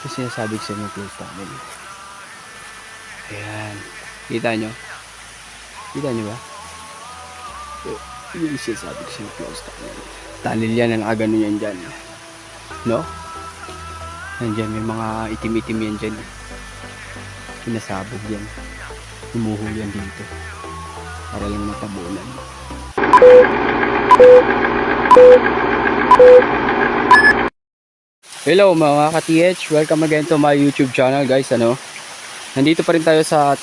Ito sinasabi ko sa inyo, close tunnel. Ayan. Kita nyo? Kita nyo ba? Yung sinasabi ko sa inyo, close tunnel. Tunnel yan, ang agano yan dyan. No? Nandyan, may mga itim-itim yan dyan. Pinasabog yan. Tumuho yan dito. Para lang matabunan. Hello mga ka-TH, welcome again to my YouTube channel guys. Nandito pa rin tayo sa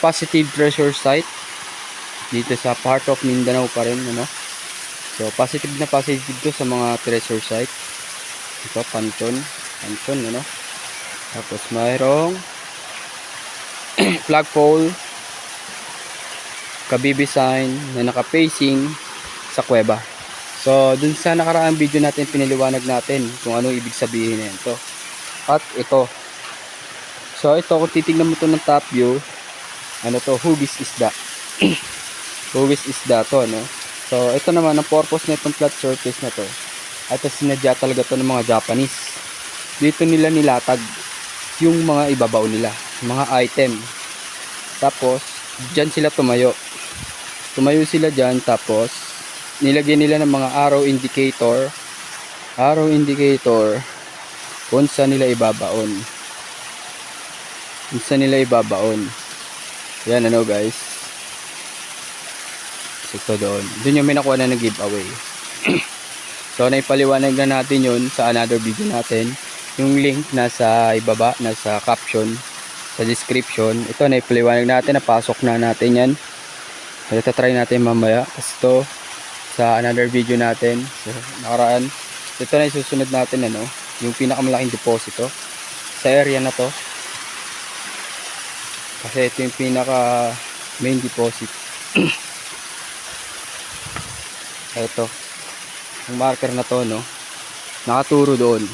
Positive Treasure Site dito sa part of Mindanao pa rin, So positive na positive to sa mga treasure site. Ito Panton, Tapos mayroong flagpole, kabibi sign na naka-facing sa kuweba. So, dun sa nakaraang video natin, piniliwanag natin kung anong ibig sabihin na ito. At ito. So, ito, kung titignan mo ito ng top view, hugis isda. Hugis isda to, So, ito naman, ang purpose na itong flat surface na to, at sinadya talaga to ng mga Japanese. Dito nila nilatag yung mga ibabaw nila, mga item. Tapos, dyan sila tumayo. Tumayo sila dyan, tapos, nilagyan nila ng mga arrow indicator kung saan nila ibabaon. Yan guys, ito doon yung may nakuha na ng giveaway. So naipaliwanag na natin yun sa another video natin. Yung link nasa ibaba, nasa caption, sa description. Ito naipaliwanag natin, napasok na natin yan. Ito try natin mamaya kasi ito sa another video natin, so nakaraan. Ito na isusunod natin, yung pinakamalaking deposito sa area na to, kasi ito yung pinaka main deposit. Ito ang marker na to, nakaturo doon.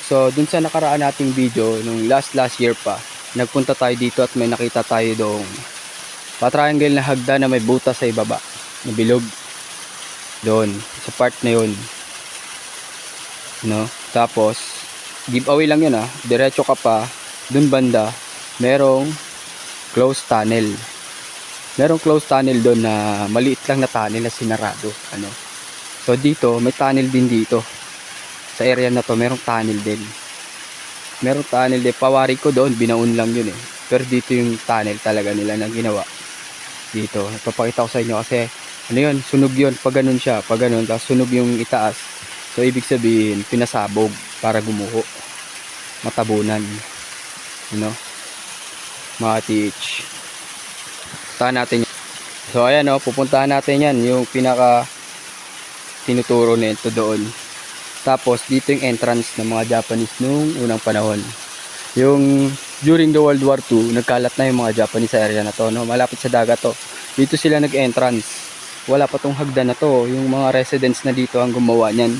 So dun sa nakaraan nating video nung last year pa, nagpunta tayo dito at may nakita tayo doong pa-triangle na hagda na may butas sa ibaba na bilog doon sa part na yun, tapos giveaway lang yun, diretso ka pa dun banda, merong closed tunnel doon na maliit lang na tunnel na sinarado, so dito may tunnel din, dito sa area na to merong tunnel din, pawari ko doon binaon lang yun pero dito yung tunnel talaga nila na ginawa dito. Ipapakita ko sa inyo kasi sunog yun, pag ganun siya, tapos sunog yung itaas, so ibig sabihin pinasabog para gumuho, matabunan, mga teach. Puntahan natin yan. So ayan, pupuntahan natin yan, yung pinaka tinuturo nito doon. Tapos dito yung entrance ng mga Japanese nung unang panahon, yung during the World War II, nagkalat na yung mga Japanese sa area na to, malapit sa dagat to. Dito sila nag-entrance. Wala pa tong hagdan na to, yung mga residents na dito ang gumawa niyan.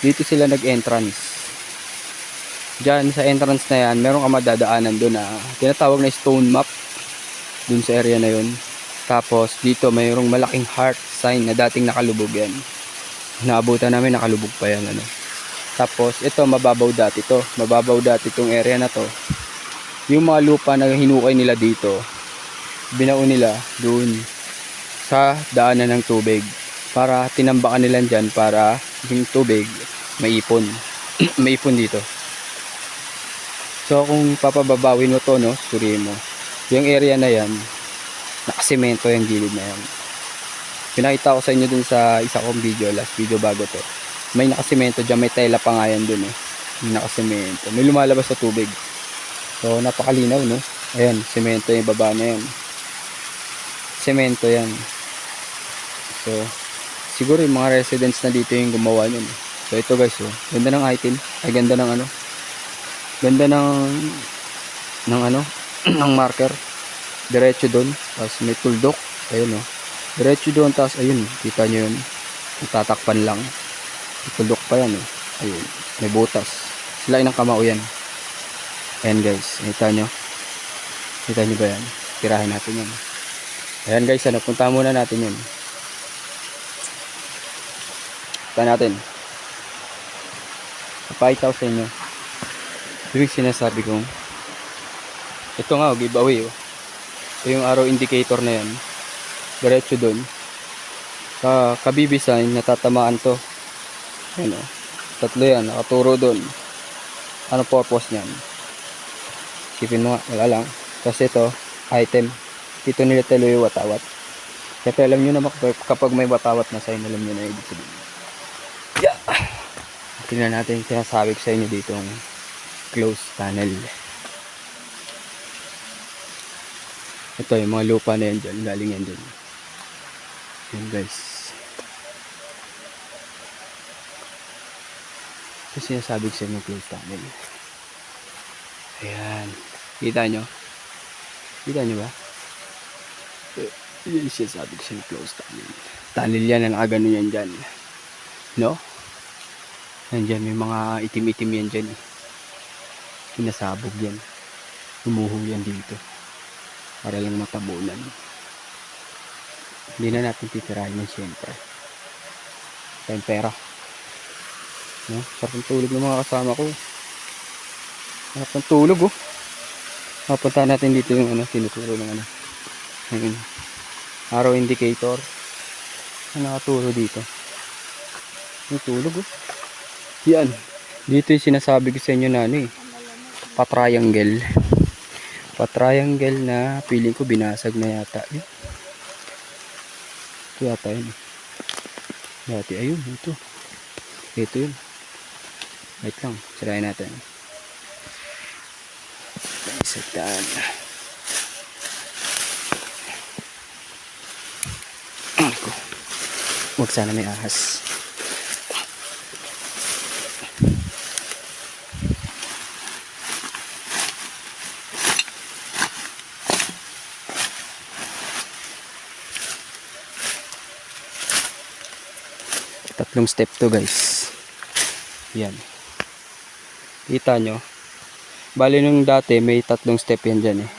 Dito sila nag-entrance. Diyan sa entrance na yan, merong madadaanan doon na tinatawag na stone map doon sa area na yun. Tapos dito mayroong malaking heart sign na dating nakalubog yan. Naabutan namin, nakalubog pa yan, Tapos ito mababaw dati itong area na to. Yung mga lupa na hinukay nila dito, binaon nila doon sa daanan ng tubig para tinambakan nila dyan para yung tubig maipon. Maipon dito. So kung papababawin mo to, suri mo, yung area na yan nakasemento yung gilid na yan. Pinakita ko sa inyo dun sa isa kong video, last video bago to, may nakasemento dyan, may tela pa nga yan dun, may nakasemento, may lumalabas sa tubig. So napakalinaw, ayan, semento yung baba na yan, semento yan. So siguro yung mga residents na dito yung gumawa nyo. So ito guys, ganda ng item, ay ganda ng ganda ng marker. Diretso doon, tapos may tuldok, ayun, diretso doon, tapos ayun, kita nyo yun, tatakpan lang, may tuldok pa yan, ayun, may butas, sila ng kamao yan. Ayan guys, kita nyo ba yan? Tirahin natin yan. Ayan guys, punta muna natin yun. Punta natin. Ipakita ko sa inyo. Yung sinasabi kong ito nga, giveaway. Ito yung arrow indicator na yan. Diretso dun. Sa kabibi sign, natatamaan to. Ayan o. Tatlo yan, nakaturo dun. Ano purpose niyan? Isipin mo nga, wala lang. Kasi ito, item. Dito nila talo yung watawat. Siyempre alam nyo naman kapag may watawat na sign, alam nyo na ibig sabihin. Yeah. Tingnan natin yung sinasabi ko sa inyo dito yung closed tunnel. Ito yung mga lupa na yan dyan, galing yan dyan. Yan guys. Ito sinasabi ko sa inyo closed tunnel. Ayan. Kita nyo? Kita nyo ba? Yan siya sabi ko sa inyo closed tunnel. Tunnel yan na nakagano yan dyan. No? Nandyan may mga itim-itim yan dyan. Pinasabog yan. Humuho yan dito. Para lang matabunan. Hindi na natin titirahin yan siyempre. Tayong pera. No? Sarap ng tulog ng mga kasama ko. Sarap ng tulog oh. Mapunta natin dito yung ano, tinuturo ng ano. Yung arrow indicator. Ano nakaturo dito? Yung tulog oh. Yan. Dito yung sinasabi ko sa inyo na ano eh. Pa-triangle. Pa-triangle na feeling ko binasag na yata. Ito yata yun. Dati ayun. Ito. Ito yun. Wait lang. Sirahin natin. Isagdaan. Huwag sana may ahas. Tatlong step to guys. Yan. Kita nyo. Bali nung dati may tatlong step yan dyan eh.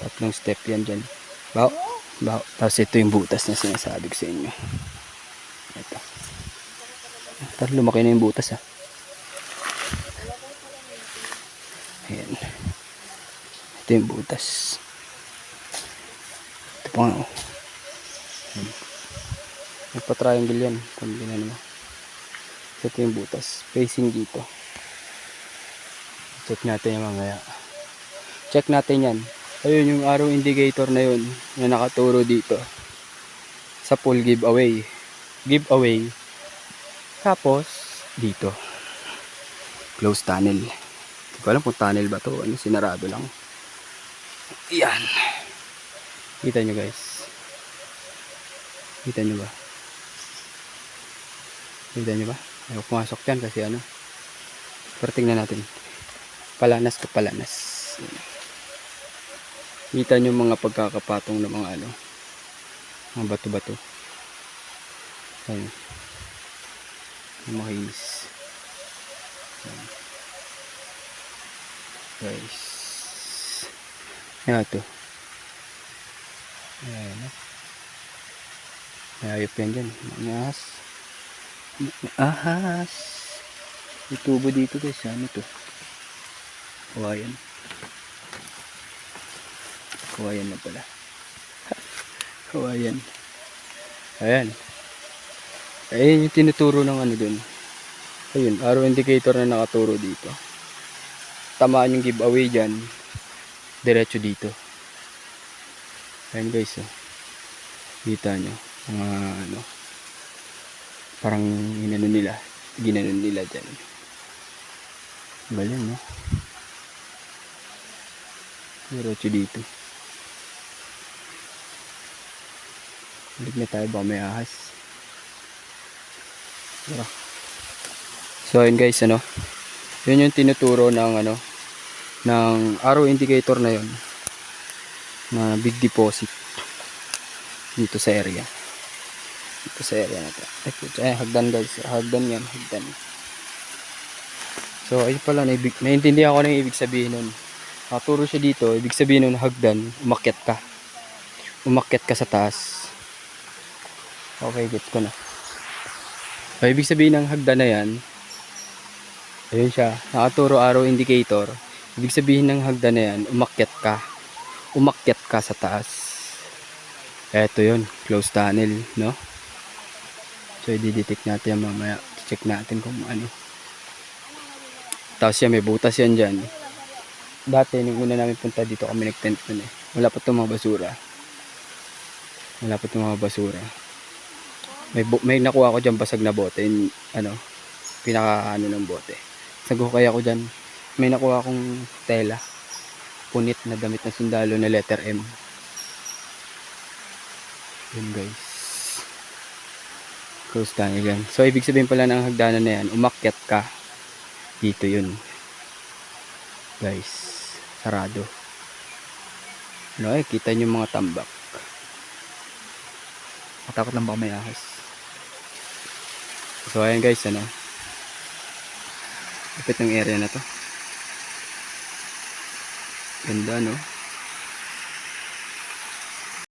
Tatlong step yan dyan. Baho. Baho. Tapos ito yung butas na sinasabi ko sa inyo. Ito. Tapos lumaki na yung butas ah. Ayan. Ito yung butas. Ito pa nga oh. Ayan. Nagpa-triangle yan. Kung ginano mo. Ito yung butas. Facing dito. Check natin yung mamaya. Check natin yan. Ayun yung arrow indicator na yun. Na nakaturo dito. Sa pool giveaway. Giveaway. Tapos, dito. Closed tunnel. Hindi ko alam kung tunnel ba to. Ano, sinarado lang. Yan. Kita nyo guys. Kita nyo ba? Kita nyo ba? Ayaw pumasok dyan kasi ano. Pero tingnan natin. Palanas ka palanas. Kita nyo mga pagkakapatong ng mga ano. Mga bato-bato. Ayan. Makinis. Ayan. Guys. Ayan ito. Ayan. Ayop yan dyan. Mga ahas. Ahas. May tubo dito guys. Ano to? Kawayan. Kawayan na pala. Kawayan. Ayan. Ayan yung tinuturo ng ano dun. Ayun. Arrow indicator na nakaturo dito. Tamaan yung giveaway dyan. Diretso dito. Ayan guys. Oh. Kita nyo. Mga ano. Parang ginano nila dyan. Bayan no. Diretso dito. Balik na tayo ba may ahas. Tara. So yun guys ano. Yun yung tinuturo ng ano. Ng arrow indicator na yun. Na big deposit. Dito sa area. Dito sa area na ito. Ay, hagdan guys. Hagdan yan. Hagdan. So ayun pala. Naintindihan ko na yung ibig sabihin nun. Nakaturo siya dito. Ibig sabihin nun hagdan. Umakyat ka. Umakyat ka sa taas. Okay, get ko na. So, ibig sabihin ng hagdan na yan. Ayun siya, nakaturo arrow indicator. Ibig sabihin ng hagdan na yan, umakyat ka. Umakyat ka sa taas. Eto yun, closed tunnel, no? So, i-detect natin yan mamaya. Check natin kung ano. Tapos yan, may butas yan dyan. Dati, nung una namin punta dito, kami nag-tent nun eh. Wala pa itong mga basura. Wala pa itong mga basura. May nakuha ko dyan basag na bote. Yung, ano, pinaka ano ng bote. Nagukay ako dyan. May nakuha akong tela. Punit na damit na sundalo na letter M. Yun guys. Close tunnel yan. So, ibig sabihin pala ng hagdanan na yan, umakyat ka. Dito yun. Guys. Sarado. Ano eh, kita nyo mga tambak. Matakot lang baka may ahas. So, ayan guys, ano. Kapit ng area na to. Ganda, no?